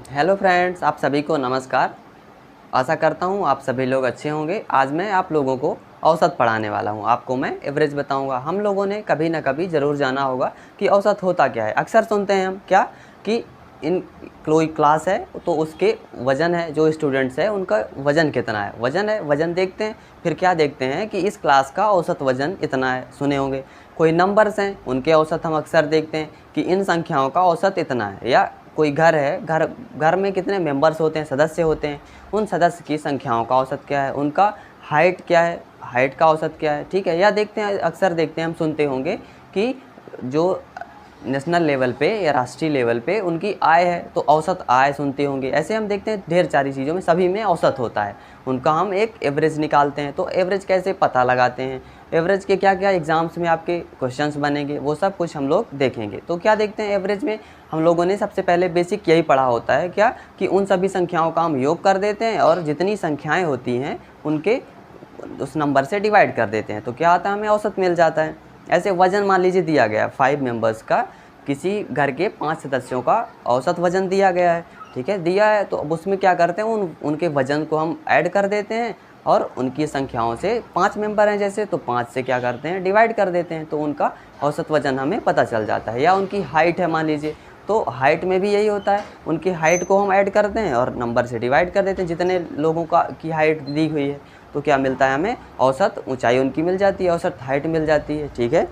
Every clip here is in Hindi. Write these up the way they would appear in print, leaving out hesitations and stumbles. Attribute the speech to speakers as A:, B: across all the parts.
A: हेलो फ्रेंड्स, आप सभी को नमस्कार। आशा करता हूँ आप सभी लोग अच्छे होंगे। आज मैं आप लोगों को औसत पढ़ाने वाला हूँ। आपको मैं एवरेज बताऊँगा। हम लोगों ने कभी ना कभी ज़रूर जाना होगा कि औसत होता क्या है। अक्सर सुनते हैं हम क्या कि इन कोई क्लास है तो उसके वज़न है, जो स्टूडेंट्स है उनका वज़न कितना है, वज़न है, वज़न देखते हैं। फिर क्या देखते हैं कि इस क्लास का औसत वज़न इतना है, सुने होंगे। कोई नंबर्स हैं, उनके औसत हम अक्सर देखते हैं कि इन संख्याओं का औसत इतना है। या कोई घर है, घर में कितने मेंबर्स होते हैं, सदस्य होते हैं, उन सदस्य की संख्याओं का औसत क्या है, उनका हाइट क्या है, हाइट का औसत क्या है, ठीक है। या देखते हैं, अक्सर देखते हैं, हम सुनते होंगे कि जो नेशनल लेवल पे या राष्ट्रीय लेवल पे उनकी आय है तो औसत आय सुनते होंगे। ऐसे हम देखते हैं ढेर सारी चीज़ों में, सभी में औसत होता है, उनका हम एक एवरेज निकालते हैं। तो एवरेज कैसे पता लगाते हैं, एवरेज के क्या क्या एग्ज़ाम्स में आपके क्वेश्चंस बनेंगे, वो सब कुछ हम लोग देखेंगे। तो क्या देखते हैं एवरेज में, हम लोगों ने सबसे पहले बेसिक यही पढ़ा होता है क्या कि उन सभी संख्याओं का हम योग कर देते हैं और जितनी संख्याएं होती हैं उनके उस नंबर से डिवाइड कर देते हैं, तो क्या आता है, हमें औसत मिल जाता है। ऐसे वज़न मान लीजिए दिया गया है 5 मेंबर्स का, किसी घर के 5 सदस्यों का औसत वज़न दिया गया है, ठीक है, दिया है। तो अब उसमें क्या करते हैं, उनके वज़न को हम ऐड कर देते हैं और उनकी संख्याओं से 5 मेंबर हैं जैसे, तो 5 से क्या करते हैं, डिवाइड कर देते हैं, तो उनका औसत वज़न हमें पता चल जाता है। या उनकी हाइट है मान लीजिए, तो हाइट में भी यही होता है, उनकी हाइट को हम ऐड करते हैं और नंबर से डिवाइड कर देते हैं, जितने लोगों का की हाइट दी हुई है, तो क्या मिलता है हमें, औसत ऊंचाई उनकी मिल जाती है, औसत हाइट मिल जाती है, ठीक है।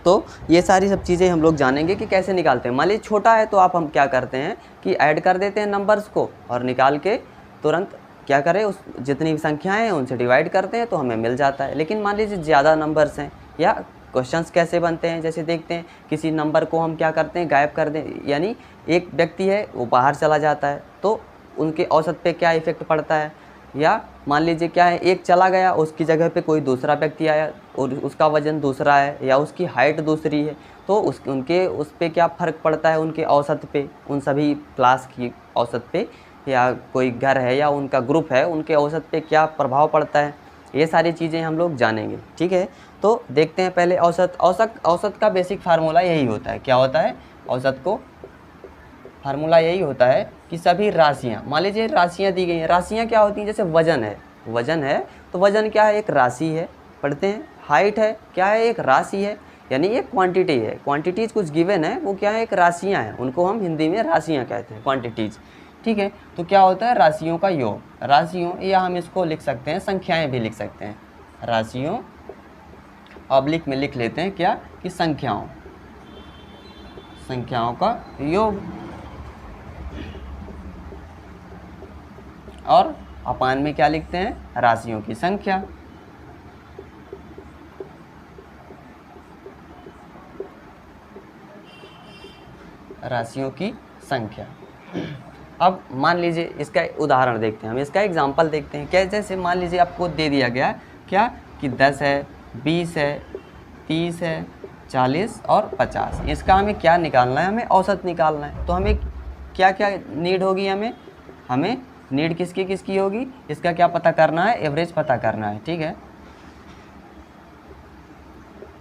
A: तो ये सारी सब चीज़ें हम लोग जानेंगे कि कैसे निकालते हैं। मान लीजिए छोटा है तो आप हम क्या करते हैं कि ऐड कर देते हैं नंबर्स को और निकाल के तुरंत क्या करें, उस जितनी भी संख्याएं हैं उनसे डिवाइड करते हैं तो हमें मिल जाता है। लेकिन मान लीजिए ज़्यादा नंबर्स हैं, या क्वेश्चंस कैसे बनते हैं, जैसे देखते हैं किसी नंबर को हम क्या करते हैं, गायब कर दें, यानी एक व्यक्ति है वो बाहर चला जाता है तो उनके औसत पे क्या इफ़ेक्ट पड़ता है। या मान लीजिए क्या है, एक चला गया, उसकी जगह पे कोई दूसरा व्यक्ति आया और उसका वज़न दूसरा है या उसकी हाइट दूसरी है, तो उनके उस पे क्या फ़र्क पड़ता है, उनके औसत पे, उन सभी क्लास की औसत पे, या कोई घर है या उनका ग्रुप है उनके औसत पे क्या प्रभाव पड़ता है, ये सारी चीज़ें हम लोग जानेंगे, ठीक है। तो देखते हैं पहले औसत। औसत का बेसिक फार्मूला यही होता है, क्या होता है औसत को, फार्मूला यही होता है कि सभी राशियाँ, मान लीजिए राशियाँ दी गई हैं, राशियाँ क्या होती हैं, जैसे वज़न है, वज़न है तो वज़न क्या है, एक राशि है, पढ़ते हैं। हाइट है, क्या है, एक राशि है, यानी एक क्वांटिटी है, क्वांटिटीज़ कुछ गिवन है, वो क्या है, एक राशियाँ हैं, उनको हम हिंदी में राशियाँ कहते हैं, क्वांटिटीज़, ठीक है। तो क्या होता है, राशियों का योग, राशियों, या हम इसको लिख सकते हैं संख्याएँ भी लिख सकते हैं, राशियों ऑब्लिक में लिख लेते हैं क्या कि संख्याओं का योग, और अपान में क्या लिखते हैं, राशियों की संख्या। राशियों की संख्या। अब मान लीजिए इसका उदाहरण देखते हैं, हम इसका एग्जांपल देखते हैं। क्या, जैसे मान लीजिए आपको दे दिया गया क्या कि 10 है, 20 है, 30 है, 40 और 50, इसका हमें क्या निकालना है, हमें औसत निकालना है। तो हमें क्या क्या नीड होगी, हमें नीड किसकी किसकी होगी, इसका क्या पता करना है, एवरेज पता करना है, ठीक है,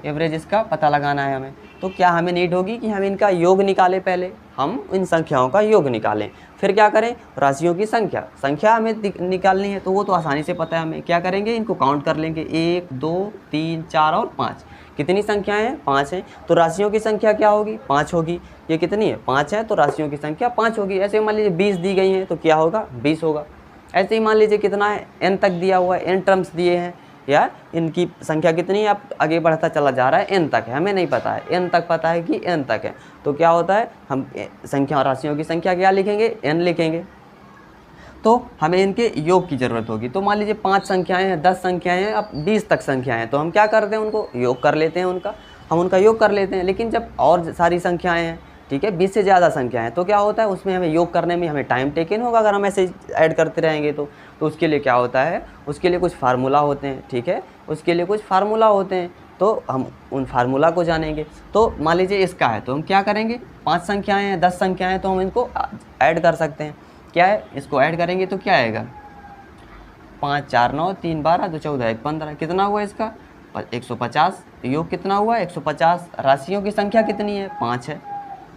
A: एवरेज इसका पता लगाना है हमें। तो क्या हमें नीड होगी कि हम इनका योग निकालें, पहले हम इन संख्याओं का योग निकालें, फिर क्या करें, राशियों की संख्या हमें निकालनी है, तो वो तो आसानी से पता है हमें। क्या करेंगे, इनको काउंट कर लेंगे, 1 2 3 4 और 5, कितनी संख्याएं हैं, 5 हैं, तो राशियों की संख्या क्या होगी, 5 होगी। ये कितनी है, 5 है, तो राशियों की संख्या 5 होगी। ऐसे मान लीजिए 20 दी गई हैं तो क्या होगा, 20 होगा। ऐसे ही मान लीजिए कितना है, n तक दिया हुआ है, n टर्म्स दिए हैं, या इनकी संख्या कितनी है, आप आगे बढ़ता चला जा रहा है, n तक है, हमें नहीं पता है, n तक पता है कि n तक है, तो क्या होता है, हम संख्या, राशियों की संख्या क्या लिखेंगे, n लिखेंगे। तो हमें इनके योग की ज़रूरत होगी। तो मान लीजिए 5 संख्याएं हैं, 10 संख्याएं हैं, अब 20 तक संख्याएं हैं, तो हम क्या करते हैं, उनको योग कर लेते हैं, हम उनका योग कर लेते हैं। लेकिन जब और सारी संख्याएँ हैं, ठीक है, 20 से ज़्यादा संख्या है, तो क्या होता है, उसमें हमें योग करने में हमें टाइम टेकन होगा, अगर हम ऐसे ऐड करते रहेंगे तो उसके लिए क्या होता है, उसके लिए कुछ फार्मूला होते हैं, ठीक है, उसके लिए कुछ फार्मूला होते हैं, तो हम उन फार्मूला को जानेंगे। तो मान लीजिए इसका है, तो हम क्या करेंगे, 5 संख्याएँ हैं, 10 संख्याएँ हैं, तो हम इनको ऐड कर सकते हैं। क्या है, इसको ऐड करेंगे तो क्या आएगा, 5 4 9 3 12 2 14 1 15, कितना हुआ इसका, 150। योग कितना हुआ, 150। राशियों की संख्या कितनी है, 5 है,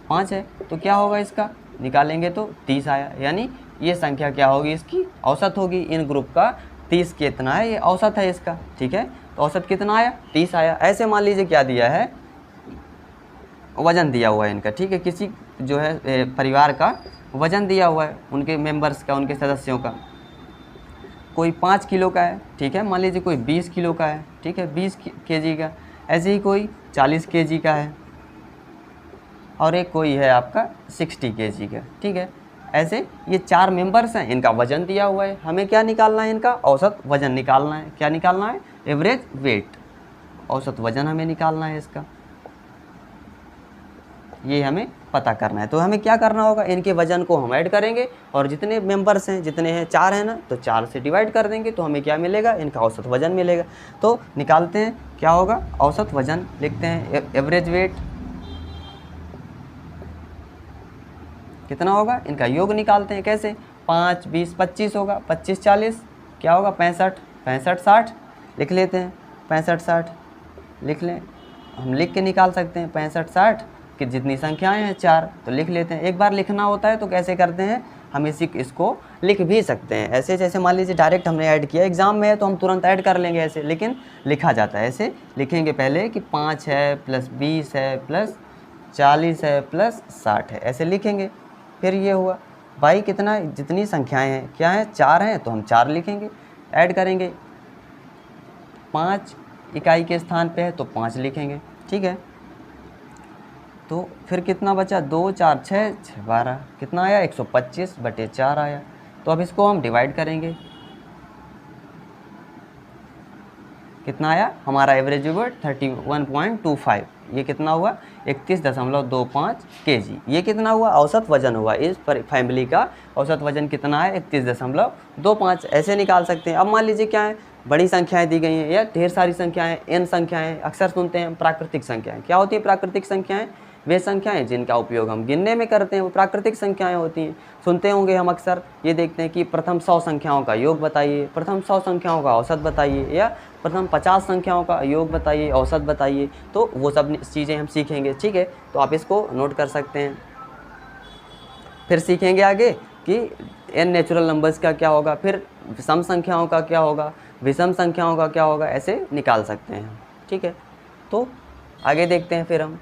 A: 5 है, तो क्या होगा इसका, निकालेंगे तो 30 आया, यानी ये संख्या क्या होगी, इसकी औसत होगी। इन ग्रुप का 30 कितना है, ये औसत है इसका, ठीक है। तो औसत कितना आया, 30 आया। ऐसे मान लीजिए क्या दिया है, वजन दिया हुआ है इनका, ठीक है, किसी जो है परिवार का वजन दिया हुआ है, उनके मेंबर्स का, उनके सदस्यों का। कोई 5 किलो का है, ठीक है, मान लीजिए कोई 20 किलो का है, ठीक है, 20 केजी का। ऐसे ही कोई 40 केजी का है, और एक कोई है आपका 60 केजी का, ठीक है। ऐसे ये 4 मेंबर्स हैं, इनका वजन दिया हुआ है। हमें क्या निकालना है, इनका औसत वजन निकालना है। क्या निकालना है, एवरेज वेट, औसत वजन हमें निकालना है इसका, ये हमें पता करना है। तो हमें क्या करना होगा, इनके वजन को हम ऐड करेंगे, और जितने मेंबर्स हैं, जितने हैं 4 हैं ना, तो 4 से डिवाइड कर देंगे, तो हमें क्या मिलेगा, इनका औसत वजन मिलेगा। तो निकालते हैं, क्या होगा, औसत वजन लिखते हैं, एवरेज वेट कितना होगा, इनका योग निकालते हैं। कैसे, 5 20 25 होगा, 25 40 क्या होगा, 65 65 60 लिख लेते हैं, 65 60 लिख लें, हम लिख के निकाल सकते हैं 65 60 कि जितनी संख्याएं हैं 4, तो लिख लेते हैं। एक बार लिखना होता है तो कैसे करते हैं, हम इसको लिख भी सकते हैं ऐसे, जैसे मान लीजिए डायरेक्ट हमने ऐड किया, एग्जाम में है तो हम तुरंत ऐड कर लेंगे ऐसे, लेकिन लिखा जाता है ऐसे, लिखेंगे पहले कि 5 है प्लस 20 है प्लस 40 है प्लस 60 है, ऐसे लिखेंगे। फिर ये हुआ भाई कितना, जितनी संख्याएं हैं क्या हैं, 4 हैं, तो हम 4 लिखेंगे, ऐड करेंगे। 5 इकाई के स्थान पे है तो 5 लिखेंगे, ठीक है। तो फिर कितना बचा, 2 4 6 6 12 कितना आया, 125/4 आया। तो अब इसको हम डिवाइड करेंगे, कितना आया, हमारा एवरेज वेट 31.25, ये कितना हुआ, 31.25 kg। ये कितना हुआ, औसत वजन हुआ, इस फैमिली का औसत वजन कितना है, 31.25। ऐसे निकाल सकते हैं। अब मान लीजिए क्या है, बड़ी संख्याएं दी गई हैं या ढेर सारी संख्याएं, n संख्याएं, अक्सर सुनते हैं प्राकृतिक संख्याएं। क्या होती है प्राकृतिक संख्याएं, वे संख्याएं जिनका उपयोग हम गिनने में करते हैं, वो प्राकृतिक संख्याएं होती हैं। सुनते होंगे हम अक्सर, ये देखते हैं कि प्रथम 100 संख्याओं का योग बताइए, प्रथम 100 संख्याओं का औसत बताइए, या प्रथम 50 संख्याओं का योग बताइए, औसत बताइए। तो वो सब चीज़ें हम सीखेंगे, ठीक है। तो आप इसको नोट कर सकते हैं। फिर सीखेंगे आगे कि n नेचुरल नंबर्स का क्या होगा, फिर सम संख्याओं का क्या होगा, विषम संख्याओं का क्या होगा, ऐसे निकाल सकते हैं, ठीक है। तो आगे देखते हैं फिर हम।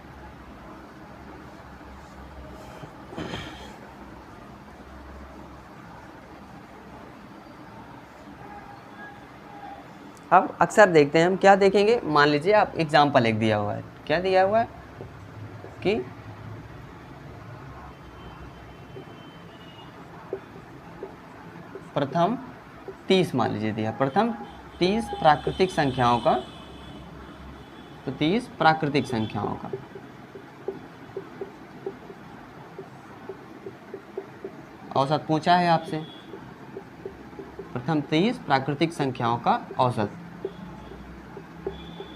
A: अब अक्सर देखते हैं हम, क्या देखेंगे, मान लीजिए आप एग्जाम्पल एक दिया हुआ है, क्या दिया हुआ है कि प्रथम 30 मान लीजिए दिया, प्रथम 30 प्राकृतिक संख्याओं का, तो 30 प्राकृतिक संख्याओं का औसत पूछा है आपसे, प्रथम 30 प्राकृतिक संख्याओं का औसत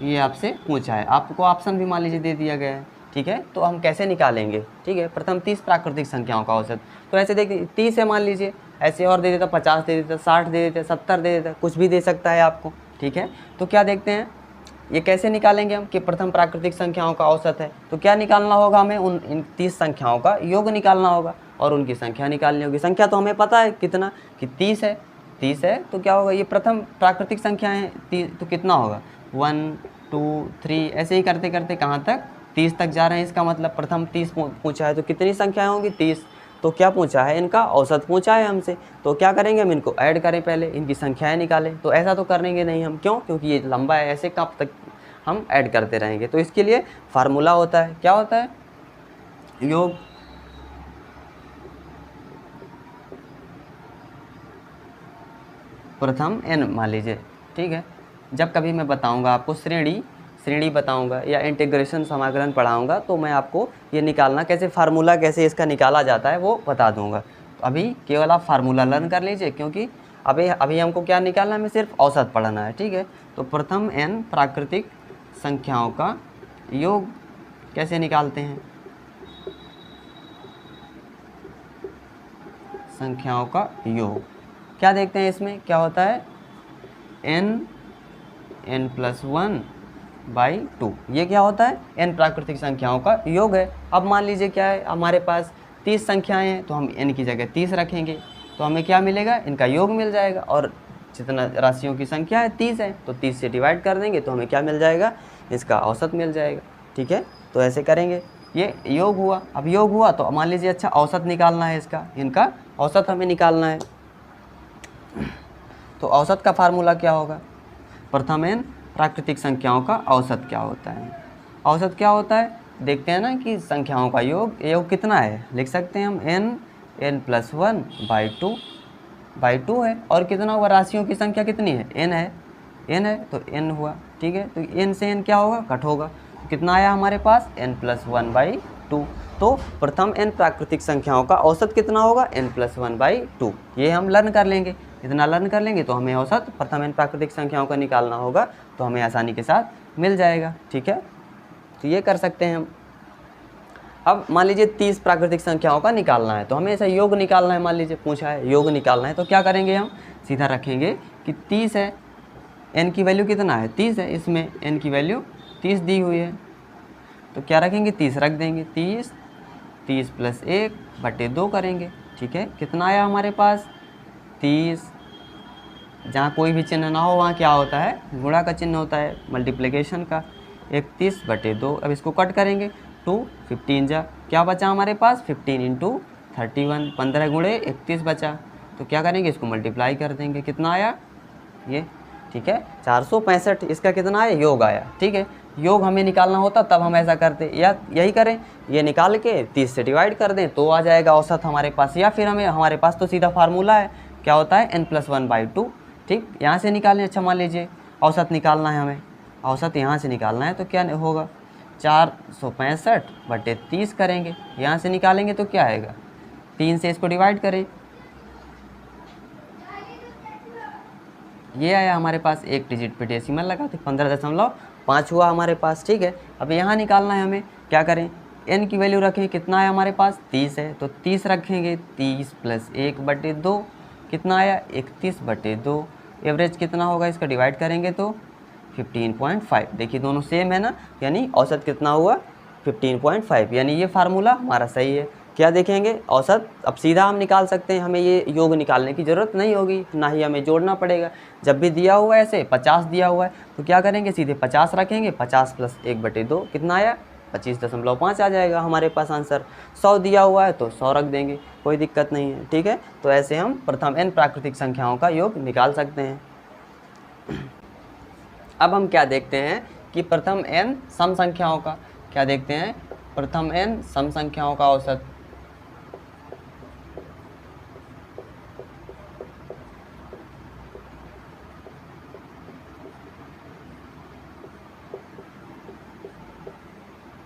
A: ये आपसे पूछा है। आपको ऑप्शन भी मान लीजिए दे दिया गया है, ठीक है। तो हम कैसे निकालेंगे, ठीक है, प्रथम 30 प्राकृतिक संख्याओं का औसत। तो ऐसे देखिए 30 है मान लीजिए, ऐसे और दे देता, 50 दे देता, 60 दे देता, 70 दे देता, कुछ भी दे सकता है आपको, ठीक है। तो क्या देखते हैं, ये कैसे निकालेंगे हम कि प्रथम प्राकृतिक संख्याओं का औसत है। तो क्या निकालना होगा हमें, इन 30 संख्याओं का योग निकालना होगा और उनकी संख्या निकालनी होगी। संख्या तो हमें पता है कितना, कि 30 है, 30 है, तो क्या होगा, ये प्रथम प्राकृतिक संख्याएं हैं, तो कितना होगा, 1 2 3 ऐसे ही करते करते कहाँ तक, 30 तक जा रहे हैं। इसका मतलब प्रथम 30 पूछा है, तो कितनी संख्याएं होंगी, 30। तो क्या पूछा है, इनका औसत पूछा है हमसे। तो क्या करेंगे, हम इनको ऐड करें, पहले इनकी संख्याएं निकालें। तो ऐसा तो करेंगे नहीं हम, क्यों, क्योंकि ये लंबा है, ऐसे कब तक हम ऐड करते रहेंगे। तो इसके लिए फार्मूला होता है, क्या होता है, योग प्रथम n मान लीजिए, ठीक है। जब कभी मैं बताऊंगा आपको श्रेणी बताऊंगा या इंटीग्रेशन समाकलन पढ़ाऊंगा, तो मैं आपको ये निकालना कैसे, फार्मूला कैसे इसका निकाला जाता है वो बता दूंगा। तो अभी केवल आप फार्मूला लर्न कर लीजिए, क्योंकि अभी हमको क्या निकालना है, हमें सिर्फ औसत पढ़ना है, ठीक है। तो प्रथम n प्राकृतिक संख्याओं का योग कैसे निकालते हैं, संख्याओं का योग क्या देखते हैं, इसमें क्या होता है, n+1/2, ये क्या होता है, n प्राकृतिक संख्याओं का योग है। अब मान लीजिए क्या है, हमारे पास 30 संख्याएं हैं तो हम n की जगह 30 रखेंगे तो हमें क्या मिलेगा, इनका योग मिल जाएगा। और जितना राशियों की संख्या है 30 है तो 30 से डिवाइड कर देंगे तो हमें क्या मिल जाएगा, इसका औसत मिल जाएगा। ठीक है, तो ऐसे करेंगे। ये योग हुआ। अब योग हुआ तो मान लीजिए अच्छा औसत निकालना है इसका, इनका औसत हमें निकालना है। तो औसत का फार्मूला क्या होगा, प्रथम n प्राकृतिक संख्याओं का औसत क्या होता है। औसत क्या होता है, देखते हैं ना कि संख्याओं का योग कितना है, लिख सकते हैं हम n+1/2 है। और कितना हुआ, राशियों की संख्या कितनी है, n है तो n हुआ। ठीक है, तो n से n क्या होगा, कट होगा। तो कितना आया हमारे पास, n+1/2। तो प्रथम n प्राकृतिक संख्याओं का औसत कितना होगा, n+1/2। ये हम लर्न कर लेंगे, इतना लर्न कर लेंगे तो हमें औसत प्रथम n प्राकृतिक संख्याओं का निकालना होगा तो हमें आसानी के साथ मिल जाएगा। ठीक है, तो ये कर सकते हैं हम। अब मान लीजिए 30 प्राकृतिक संख्याओं का निकालना है तो हमें ऐसा योग निकालना है, मान लीजिए पूछा है योग निकालना है तो क्या करेंगे, हम सीधा रखेंगे कि 30 है, n की वैल्यू कितना है, 30 है, इसमें n की वैल्यू 30 दी हुई है तो क्या रखेंगे, 30 रख देंगे। 30 + 1/2 करेंगे। ठीक है, कितना आया हमारे पास, 30, जहाँ कोई भी चिन्ह ना हो वहाँ क्या होता है, गुणा का चिन्ह होता है, मल्टीप्लिकेशन का। 31/2। अब इसको कट करेंगे, 2 15 जा क्या बचा हमारे पास, 15 × 31, 15 × 31 बचा। तो क्या करेंगे, इसको मल्टीप्लाई कर देंगे, कितना आया ये। ठीक है, 465 इसका कितना आया, योग आया। ठीक है, योग हमें निकालना होता तब हम ऐसा करते, या यही करें, ये निकाल के 30 से डिवाइड कर दें तो आ जाएगा औसत हमारे पास। या फिर हमारे पास तो सीधा फार्मूला है, क्या होता है, n+1/2। ठीक, यहाँ से निकालें। अच्छा मान लीजिए औसत निकालना है हमें, औसत यहाँ से निकालना है तो क्या होगा, 465/30 करेंगे। यहाँ से निकालेंगे तो क्या आएगा, 3 से इसको डिवाइड करें, ये आया हमारे पास, एक डिजिट पे डेसिमल लगा तो 15.5 हुआ हमारे पास। ठीक है, अब यहाँ निकालना है हमें, क्या करें, n की वैल्यू रखें, कितना है हमारे पास, 30 है तो 30 रखेंगे। 30 + 1/2 कितना आया, 31/2। एवरेज कितना होगा, इसका डिवाइड करेंगे तो 15.5। देखिए दोनों सेम है ना, यानी औसत कितना हुआ, 15.5। यानी ये फार्मूला हमारा सही है। क्या देखेंगे, औसत अब सीधा हम निकाल सकते हैं, हमें ये योग निकालने की ज़रूरत नहीं होगी, ना ही हमें जोड़ना पड़ेगा। जब भी दिया हुआ है ऐसे 50 दिया हुआ है तो क्या करेंगे, सीधे 50 रखेंगे। 50 + 1/2 कितना आया, 25.5 आ जाएगा हमारे पास आंसर। 100 दिया हुआ है तो 100 रख देंगे, कोई दिक्कत नहीं है। ठीक है, तो ऐसे हम प्रथम n प्राकृतिक संख्याओं का योग निकाल सकते हैं। अब हम क्या देखते हैं कि प्रथम n सम संख्याओं का, क्या देखते हैं, प्रथम n सम संख्याओं का औसत।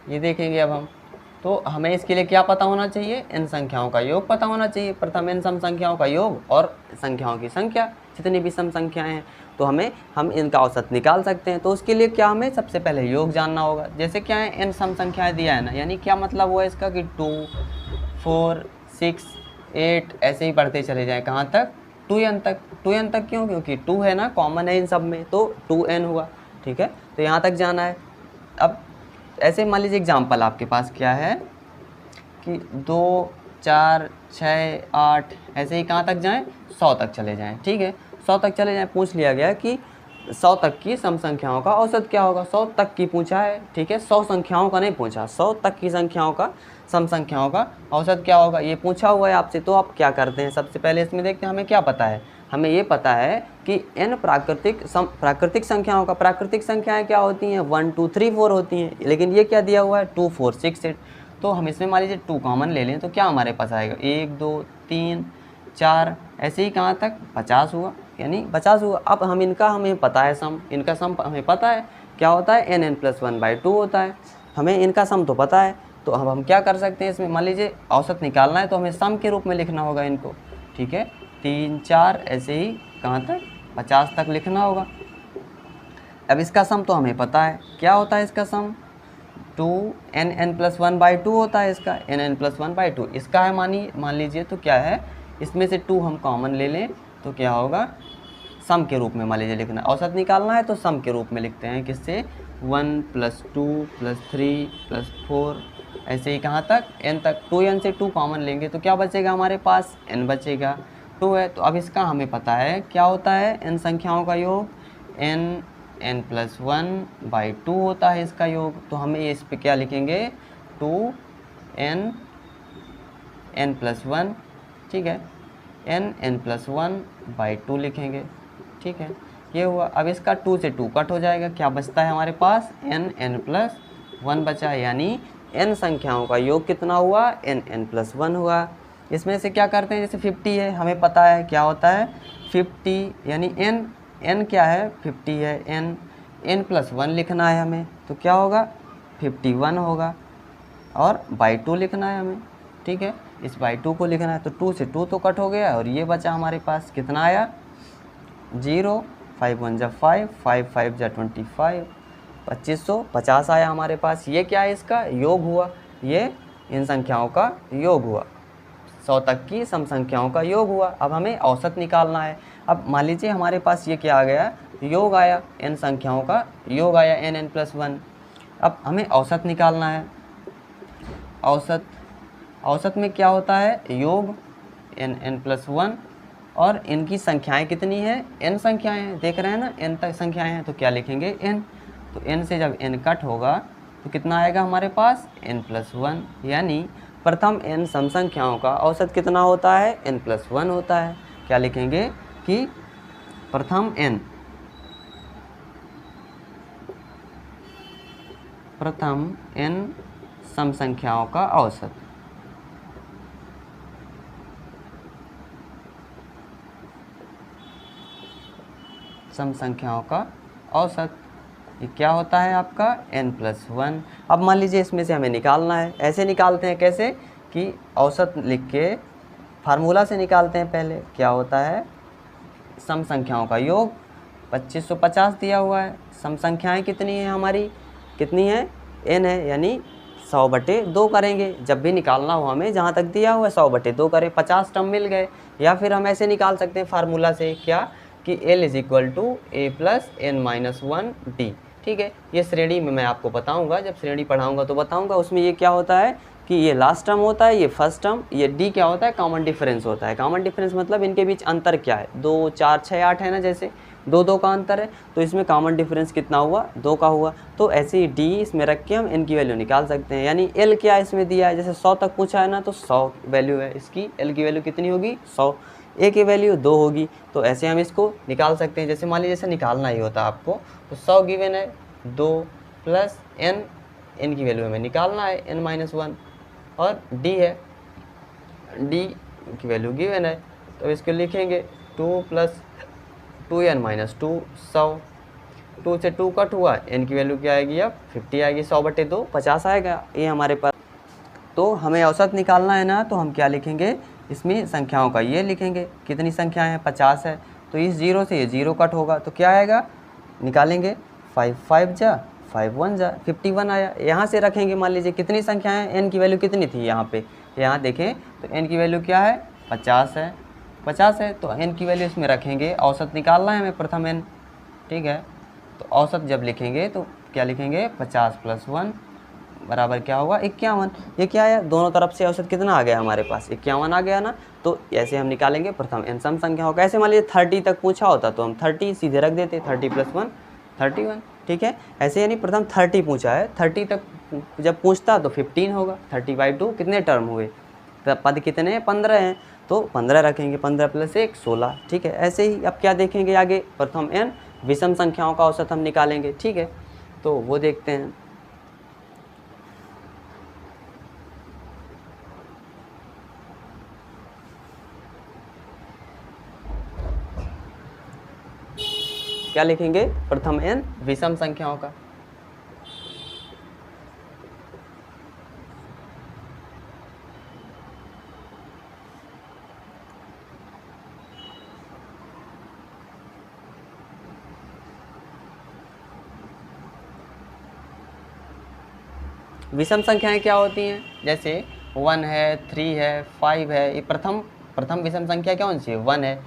A: ये देखेंगे अब हम, तो हमें इसके लिए क्या पता होना चाहिए, n संख्याओं का योग पता होना चाहिए, प्रथम n सम संख्याओं का योग और संख्याओं की संख्या, जितनी भी सम संख्याएं हैं तो हम इनका औसत निकाल सकते हैं। तो उसके लिए क्या, हमें सबसे पहले योग जानना होगा। जैसे क्या है, n सम संख्याएं दिया है ना, यानी क्या मतलब हुआ इसका कि 2, 4, 6, 8 ऐसे ही बढ़ते चले जाएँ, कहाँ तक, 2n तक। 2n तक क्यों, क्योंकि 2 है ना, कॉमन है इन सब में, तो 2n हुआ। ठीक है, तो यहाँ तक जाना है। अब ऐसे मान लीजिए एग्जाम्पल आपके पास क्या है कि 2, 4, 6, 8 ऐसे ही कहाँ तक जाएं, 100 तक चले जाएं। ठीक है, 100 तक चले जाएं। पूछ लिया गया कि 100 तक की सम संख्याओं का औसत क्या होगा, 100 तक की पूछा है। ठीक है, 100 संख्याओं का नहीं पूछा, 100 तक की संख्याओं का, सम संख्याओं का औसत क्या होगा, ये पूछा हुआ है आपसे। तो आप क्या करते हैं, सबसे पहले इसमें देखते हैं हमें क्या पता है। हमें ये पता है कि n प्राकृतिक संख्याओं का, प्राकृतिक संख्याएं क्या होती हैं, 1, 2, 3, 4 होती हैं, लेकिन ये क्या दिया हुआ है, 2, 4, 6, 8। तो हम इसमें मान लीजिए 2 कॉमन ले लें तो क्या हमारे पास आएगा, 1, 2, 3, 4 ऐसे ही कहाँ तक, 50 हुआ, यानी 50 हुआ। अब हमें पता है सम, इनका सम हमें पता है क्या होता है, n+1/2 होता है। हमें इनका सम तो पता है, तो अब हम क्या कर सकते हैं इसमें, मान लीजिए औसत निकालना है तो हमें सम के रूप में लिखना होगा इनको। ठीक है, 3, 4 ऐसे ही कहाँ तक, 50 तक लिखना होगा। अब इसका सम तो हमें पता है, क्या होता है इसका सम, 2n+1/2 होता है इसका, n+1/2 इसका है। मान लीजिए तो क्या है, इसमें से 2 हम कॉमन ले लें तो क्या होगा, सम के रूप में मान लीजिए लिखना है, औसत निकालना है तो सम के रूप में लिखते हैं। किससे? 1 + 2 + 3 + 4 ऐसे ही कहाँ तक? n तक। 2n से 2 कॉमन लेंगे तो क्या बचेगा हमारे पास? n बचेगा। 2 है तो अब इसका हमें पता है क्या होता है n संख्याओं का योग, n+1/2 होता है इसका योग। तो हमें इस पे क्या लिखेंगे? 2n n+1, ठीक है, n+1/2 लिखेंगे, ठीक है, ये हुआ। अब इसका 2 से 2 कट हो जाएगा, क्या बचता है हमारे पास? n+1 बचा है, यानी n संख्याओं का योग कितना हुआ? n+1 हुआ। इसमें से क्या करते हैं? जैसे 50 है, हमें पता है क्या होता है 50, यानी n क्या है? 50 है, n+1 लिखना है हमें, तो क्या होगा? 51 होगा, और /2 लिखना है हमें, ठीक है, इस /2 को लिखना है। तो 2 से 2 तो कट हो गया, और ये बचा हमारे पास कितना आया? 0, 5 1 जा 5, 5 5 जा 25, 2550 आया हमारे पास। ये क्या है? इसका योग हुआ, ये इन संख्याओं का योग हुआ, 100 तक की सम संख्याओं का योग हुआ। अब हमें औसत निकालना है। अब मान लीजिए हमारे पास ये क्या आ गया? योग आया, n संख्याओं का योग आया, n+1। अब हमें औसत निकालना है। औसत में क्या होता है? योग n+1, और इनकी संख्याएं कितनी है? n संख्याएं हैं, देख रहे हैं ना, n तक संख्याएं हैं, तो क्या लिखेंगे? n। तो n से जब n कट होगा तो कितना आएगा हमारे पास? n+1, यानी प्रथम n सम संख्याओं का औसत कितना होता है? n+1 होता है। क्या लिखेंगे कि प्रथम n सम संख्याओं का औसत, सम संख्याओं का औसत, ये क्या होता है आपका? n+1। अब मान लीजिए इसमें से हमें निकालना है। ऐसे निकालते हैं, कैसे कि औसत लिख के फार्मूला से निकालते हैं। पहले क्या होता है? सम संख्याओं का योग, 2550 दिया हुआ है, सम संख्याएं कितनी हैं हमारी? कितनी है? n है, यानी 100/2 करेंगे। जब भी निकालना हो हमें, जहाँ तक दिया हुआ है 100/2 करें, 50 टर्म मिल गए। या फिर हम ऐसे निकाल सकते हैं फार्मूला से, क्या कि L = a + n-1d, ठीक है। ये श्रेणी में मैं आपको बताऊंगा, जब श्रेणी पढ़ाऊंगा तो बताऊंगा। उसमें ये क्या होता है कि ये लास्ट टर्म होता है, ये फर्स्ट टर्म, ये d क्या होता है? कॉमन डिफरेंस होता है। कॉमन डिफरेंस मतलब इनके बीच अंतर क्या है? 2 4 6 8 है ना, जैसे 2 का अंतर है, तो इसमें कॉमन डिफरेंस कितना हुआ? 2 का हुआ। तो ऐसे ही d इसमें रख के हम n की वैल्यू निकाल सकते हैं। यानी l क्या इसमें दिया है? जैसे 100 तक पूछा है ना, तो 100 वैल्यू है इसकी, l की वैल्यू कितनी होगी? 100। a की वैल्यू 2 होगी, तो ऐसे हम इसको निकाल सकते हैं। जैसे मान लीजिए जैसे निकालना ही होता आपको, तो 100 गिवन है, 2 + n की वैल्यू हमें निकालना है n-1, और d है, d की वैल्यू गिवन है, तो इसको लिखेंगे 2 + 2n-2, 100। 2 से 2 कट हुआ, n की वैल्यू क्या आएगी? अब 50 आएगी, 100/2 50 आएगा ये हमारे पास। तो हमें औसत निकालना है ना, तो हम क्या लिखेंगे? इसमें संख्याओं का ये लिखेंगे, कितनी संख्याएं हैं? 50 है, तो इस 0 से ये 0 कट होगा, तो क्या आएगा? निकालेंगे 5 5 जा 5 1 जा 51 आया। यहाँ से रखेंगे, मान लीजिए कितनी संख्याएं हैं, n की वैल्यू कितनी थी यहाँ पे, यहाँ देखें तो n की वैल्यू क्या है? 50 है, 50 है, तो n की वैल्यू इसमें रखेंगे। औसत निकालना है हमें प्रथम n, ठीक है। तो औसत जब लिखेंगे तो क्या लिखेंगे? 50 + 1 बराबर क्या होगा? 51। ये क्या है? दोनों तरफ से औसत कितना आ गया हमारे पास? 51 आ गया ना। तो ऐसे हम निकालेंगे प्रथम n सम संख्याओं का। ऐसे मान लीजिए 30 तक पूछा होता तो हम 30 सीधे रख देते, 30 + 1 31, ठीक है। ऐसे यानी प्रथम 30 पूछा है, 30 तक जब पूछता तो 15 होगा, 30/2 कितने टर्म हुए? पद कितने हैं? 15 हैं, तो 15 रखेंगे, 15 + 1 16, ठीक है। ऐसे ही अब क्या देखेंगे आगे? प्रथम n विषम संख्याओं का औसत हम निकालेंगे, ठीक है। तो वो देखते हैं। क्या लिखेंगे? प्रथम n विषम संख्याओं का। विषम संख्याएं क्या होती हैं? जैसे 1 है, 3 है, 5 है, ये प्रथम विषम संख्या कौन सी है? 1 है,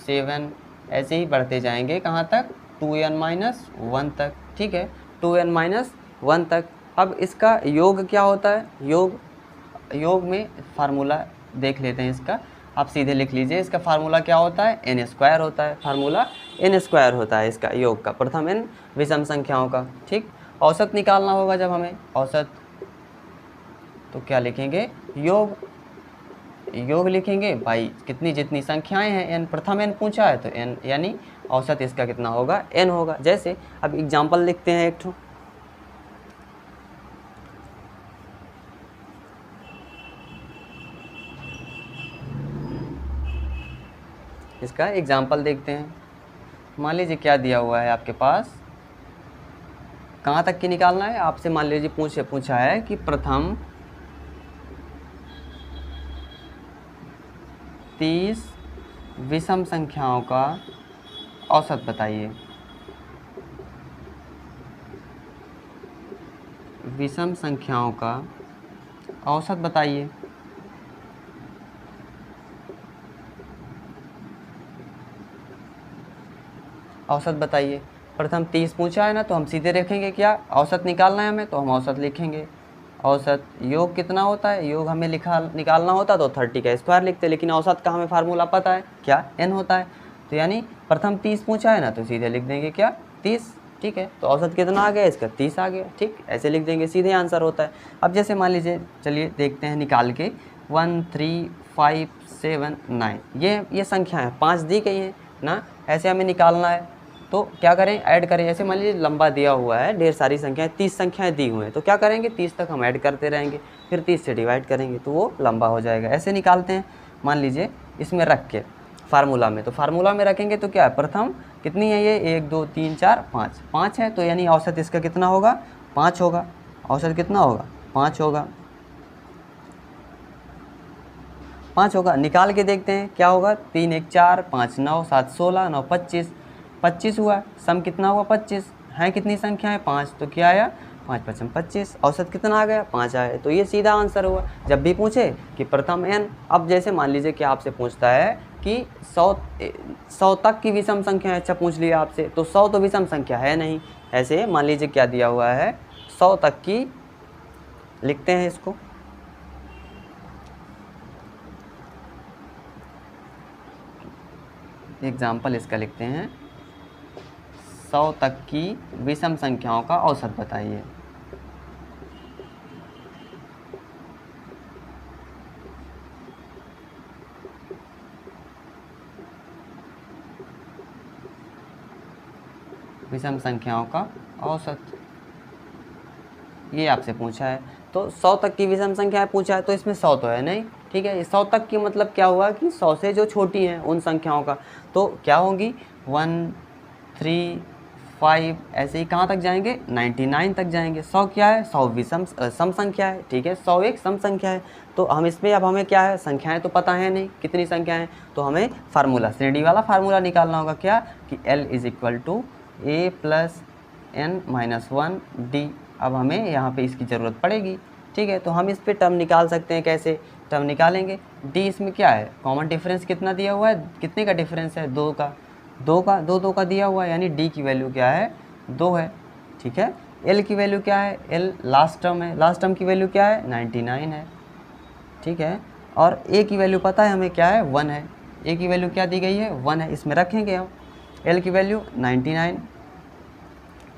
A: 7 ऐसे ही बढ़ते जाएंगे कहाँ तक, 2n-1 तक, ठीक है, 2n-1 तक। अब इसका योग क्या होता है, योग में फार्मूला देख लेते हैं इसका। आप सीधे लिख लीजिए, इसका फार्मूला क्या होता है, n² होता है, फार्मूला n² होता है इसका योग का, प्रथम n विषम संख्याओं का, ठीक। औसत निकालना होगा जब हमें, औसत तो क्या लिखेंगे, योग लिखेंगे भाई कितनी जितनी संख्याएं हैं n, प्रथम n पूछा है तो n, यानी औसत इसका कितना होगा, n होगा। जैसे अब एग्जाम्पल लिखते हैं एक ठो, इसका एग्जाम्पल देखते हैं। मान लीजिए क्या दिया हुआ है आपके पास, कहाँ तक की निकालना है आपसे, मान लीजिए पूछा है कि प्रथम 30 विषम संख्याओं का औसत बताइए। विषम संख्याओं का औसत बताइए। औसत बताइए, प्रथम 30 पूछा है ना, तो हम सीधे रखेंगे क्या, औसत निकालना है हमें, तो हम औसत लिखेंगे। औसत योग कितना होता है, योग हमें निकालना होता तो 30 का स्क्वायर लिखते, लेकिन औसत का हमें फार्मूला पता है क्या, n होता है। तो यानी प्रथम 30 पूछा है ना, तो सीधे लिख देंगे क्या, 30, ठीक है। तो औसत कितना आ गया इसका, 30 आ गया, ठीक, ऐसे लिख देंगे, सीधे आंसर होता है। अब जैसे मान लीजिए, चलिए देखते हैं निकाल के, 1 3 5 7 9, ये संख्या है, 5 दी गई है ना, ऐसे हमें निकालना है। तो क्या करें, ऐड करें। ऐसे मान लीजिए लंबा दिया हुआ है, ढेर सारी संख्याएं, 30 संख्याएं दी हुई हैं, तो क्या करेंगे, 30 तक हम ऐड करते रहेंगे, फिर 30 से डिवाइड करेंगे तो वो लंबा हो जाएगा। ऐसे निकालते हैं, मान लीजिए इसमें रख के फार्मूला में, तो फार्मूला में रखेंगे तो क्या है, प्रथम कितनी है ये, 1 2 3 4 5, 5 है, तो यानी औसत इसका कितना होगा, 5 होगा। औसत कितना होगा, 5 होगा, 5 होगा। निकाल के देखते हैं क्या होगा, 3 1 4 5 9 7 16 9 25, 25 हुआ। सम कितना हुआ, 25 है, कितनी संख्या है, 5, तो क्या आया, 5 5 25, औसत कितना आ गया, 5 आया। तो ये सीधा आंसर हुआ। जब भी पूछे कि प्रथम n, अब जैसे मान लीजिए कि आपसे पूछता है कि 100 तक की विषम संख्या है, अच्छा पूछ लिया आपसे, तो 100 तो विषम संख्या है नहीं। ऐसे मान लीजिए क्या दिया हुआ है, 100 तक की, लिखते हैं इसको, एग्जाम्पल इसका लिखते हैं, 100 तक की विषम संख्याओं का औसत बताइए। विषम संख्याओं का औसत, ये आपसे पूछा है। तो 100 तक की विषम संख्या पूछा है, तो इसमें 100 तो है नहीं, ठीक है। 100 तक की मतलब क्या हुआ कि 100 से जो छोटी हैं उन संख्याओं का, तो क्या होंगी, 1 3 5, ऐसे ही कहाँ तक जाएंगे, 99 तक जाएंगे। 100 क्या है, 100 विषम सम संख्या है, ठीक है, 100 एक सम संख्या है। तो हम इसमें, अब हमें क्या है, संख्याएं तो पता है नहीं कितनी संख्याएं, तो हमें फार्मूला, श्रेणी वाला फार्मूला निकालना होगा, क्या कि L = A + n-1 D। अब हमें यहाँ पे इसकी ज़रूरत पड़ेगी, ठीक है। तो हम इस पे टर्म निकाल सकते हैं, कैसे टर्म निकालेंगे, D इसमें क्या है, कॉमन डिफरेंस कितना दिया हुआ है, कितने का डिफरेंस है, 2 का, 2 का दिया हुआ है, यानी D की वैल्यू क्या है, 2 है, ठीक है। L की वैल्यू क्या है, L लास्ट टर्म है, लास्ट टर्म की वैल्यू क्या है, 99 है, ठीक है। और A की वैल्यू पता है हमें क्या है, 1 है, A की वैल्यू क्या दी गई है, 1 है, इसमें रखेंगे हम। L की वैल्यू 99,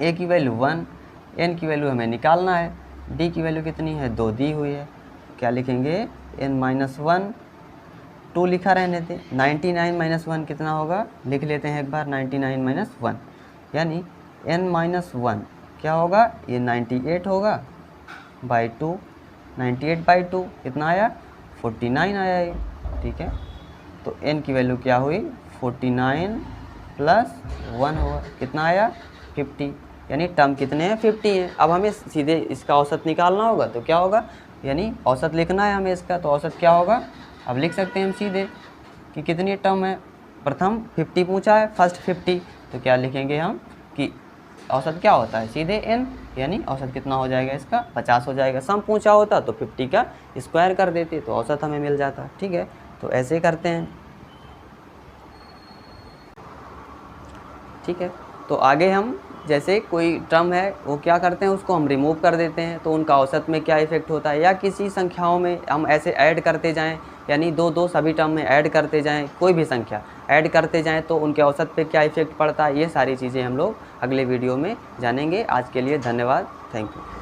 A: A की वैल्यू 1, N की वैल्यू हमें निकालना है, D की वैल्यू कितनी है, 2 दी हुई है, क्या लिखेंगे, n-1, 2 लिखा रहने थे, 99 - 1 कितना होगा, लिख लेते हैं एक बार, 99 - 1, यानी n-1 क्या होगा, ये 98 होगा बाई 2, 98/2 कितना आया, 49 आया ये, ठीक है। तो n की वैल्यू क्या हुई, 49 + 1 होगा, कितना आया, 50, यानी टर्म कितने हैं, 50 हैं। अब हमें सीधे इसका औसत निकालना होगा, तो क्या होगा, यानी औसत लिखना है हमें इसका, तो औसत क्या होगा, अब लिख सकते हैं हम सीधे कि कितनी टर्म है, प्रथम 50 पूछा है, फर्स्ट 50, तो क्या लिखेंगे हम कि औसत क्या होता है, सीधे n, यानी औसत कितना हो जाएगा इसका, 50 हो जाएगा। सम पूछा होता तो 50 का स्क्वायर कर देते, तो औसत हमें मिल जाता, ठीक है। तो ऐसे करते हैं। ठीक है। तो आगे हम जैसे कोई टर्म है वो क्या करते हैं, उसको हम रिमूव कर देते हैं, तो उनका औसत में क्या इफ़ेक्ट होता है, या किसी संख्याओं में हम ऐसे ऐड करते जाएं, यानी दो दो सभी टर्म में ऐड करते जाएं, कोई भी संख्या ऐड करते जाएं तो उनके औसत पे क्या इफ़ेक्ट पड़ता है, ये सारी चीज़ें हम लोग अगले वीडियो में जानेंगे। आज के लिए धन्यवाद, थैंक यू।